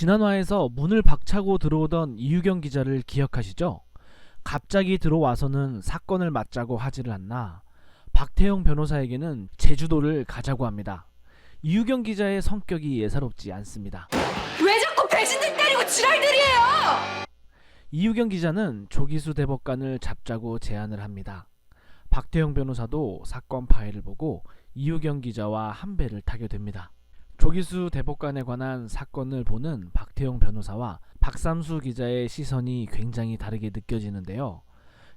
지난화에서 문을 박차고 들어오던 이유경 기자를 기억하시죠? 갑자기 들어와서는 사건을 맡자고 하지를 않나 박태영 변호사에게는 제주도를 가자고 합니다. 이유경 기자의 성격이 예사롭지 않습니다. 왜 자꾸 배신들 때리고 지랄들이에요? 이유경 기자는 조기수 대법관을 잡자고 제안을 합니다. 박태영 변호사도 사건 파일을 보고 이유경 기자와 한 배를 타게 됩니다. 조기수 대법관에 관한 사건을 보는 박태영 변호사와 박삼수 기자의 시선이 굉장히 다르게 느껴지는데요.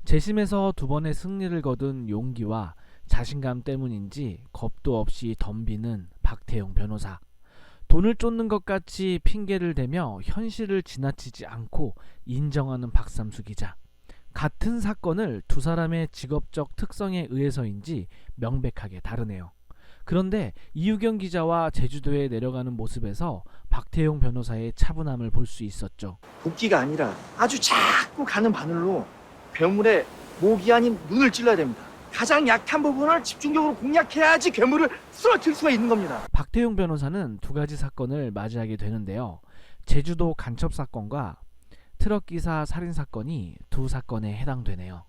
재심에서 2번의 승리를 거둔 용기와 자신감 때문인지 겁도 없이 덤비는 박태영 변호사. 돈을 쫓는 것 같이 핑계를 대며 현실을 지나치지 않고 인정하는 박삼수 기자. 같은 사건을 두 사람의 직업적 특성에 의해서인지 명백하게 다르네요. 그런데 이유경 기자와 제주도에 내려가는 모습에서 박태용 변호사의 차분함을 볼 수 있었죠. 도끼가 아니라 아주 자꾸 가는 바늘로 괴물의 목이 아닌 눈을 찔러야 됩니다. 가장 약한 부분을 집중적으로 공략해야지 괴물을 쓰러뜨릴 수가 있는 겁니다. 박태용 변호사는 2가지 사건을 맞이하게 되는데요. 제주도 간첩 사건과 트럭기사 살인사건이 2 사건에 해당되네요.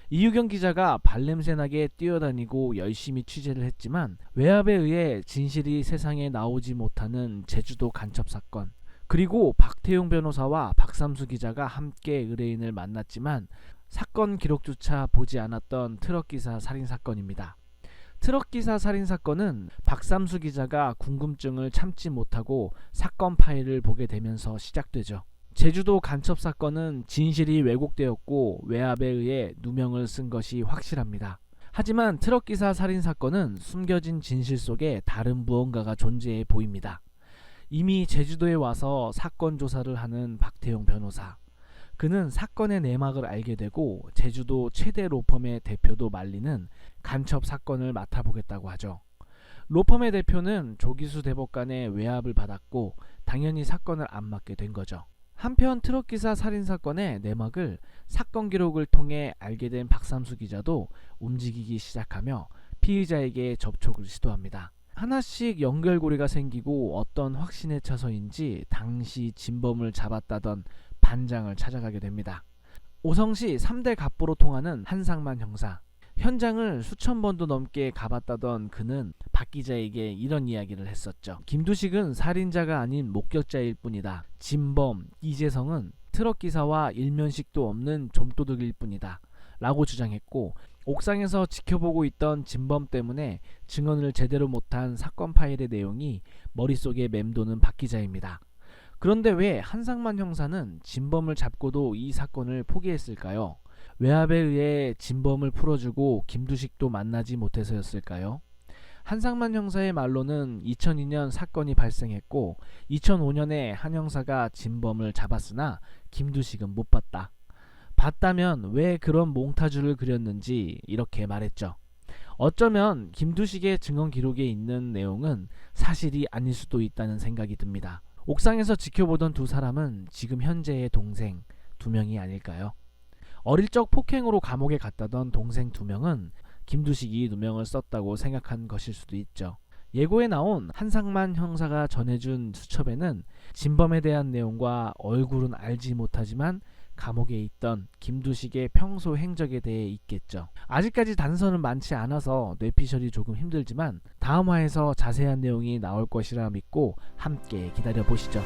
이유경 기자가 발냄새나게 뛰어다니고 열심히 취재를 했지만 외압에 의해 진실이 세상에 나오지 못하는 제주도 간첩 사건, 그리고 박태용 변호사와 박삼수 기자가 함께 의뢰인을 만났지만 사건 기록조차 보지 않았던 트럭기사 살인사건입니다. 트럭기사 살인사건은 박삼수 기자가 궁금증을 참지 못하고 사건 파일을 보게 되면서 시작되죠. 제주도 간첩 사건은 진실이 왜곡되었고 외압에 의해 누명을 쓴 것이 확실합니다. 하지만 트럭기사 살인사건은 숨겨진 진실 속에 다른 무언가가 존재해 보입니다. 이미 제주도에 와서 사건 조사를 하는 박태용 변호사. 그는 사건의 내막을 알게 되고 제주도 최대 로펌의 대표도 말리는 간첩 사건을 맡아보겠다고 하죠. 로펌의 대표는 조기수 대법관의 외압을 받았고 당연히 사건을 안 맡게 된 거죠. 한편 트럭기사 살인사건의 내막을 사건 기록을 통해 알게 된 박삼수 기자도 움직이기 시작하며 피의자에게 접촉을 시도합니다. 하나씩 연결고리가 생기고 어떤 확신에 차서인지 당시 진범을 잡았다던 반장을 찾아가게 됩니다. 오성시 3대 갑부로 통하는 한상만 형사. 현장을 수천 번도 넘게 가봤다던 그는 박 기자에게 이런 이야기를 했었죠. 김두식은 살인자가 아닌 목격자일 뿐이다. 진범, 이재성은 트럭기사와 일면식도 없는 좀도둑일 뿐이다 라고 주장했고, 옥상에서 지켜보고 있던 진범 때문에 증언을 제대로 못한 사건 파일의 내용이 머릿속에 맴도는 박 기자입니다. 그런데 왜 한상만 형사는 진범을 잡고도 이 사건을 포기했을까요? 외압에 의해 진범을 풀어주고 김두식도 만나지 못해서였을까요? 한상만 형사의 말로는 2002년 사건이 발생했고 2005년에 한 형사가 진범을 잡았으나 김두식은 못 봤다. 봤다면 왜 그런 몽타주를 그렸는지 이렇게 말했죠. 어쩌면 김두식의 증언 기록에 있는 내용은 사실이 아닐 수도 있다는 생각이 듭니다. 옥상에서 지켜보던 2 사람은 지금 현재의 동생 2명이 아닐까요? 어릴 적 폭행으로 감옥에 갔다던 동생 2명은 김두식이 누명을 썼다고 생각한 것일 수도 있죠. 예고에 나온 한상만 형사가 전해준 수첩에는 진범에 대한 내용과 얼굴은 알지 못하지만 감옥에 있던 김두식의 평소 행적에 대해 있겠죠. 아직까지 단서는 많지 않아서 뇌피셜이 조금 힘들지만 다음 화에서 자세한 내용이 나올 것이라 믿고 함께 기다려보시죠.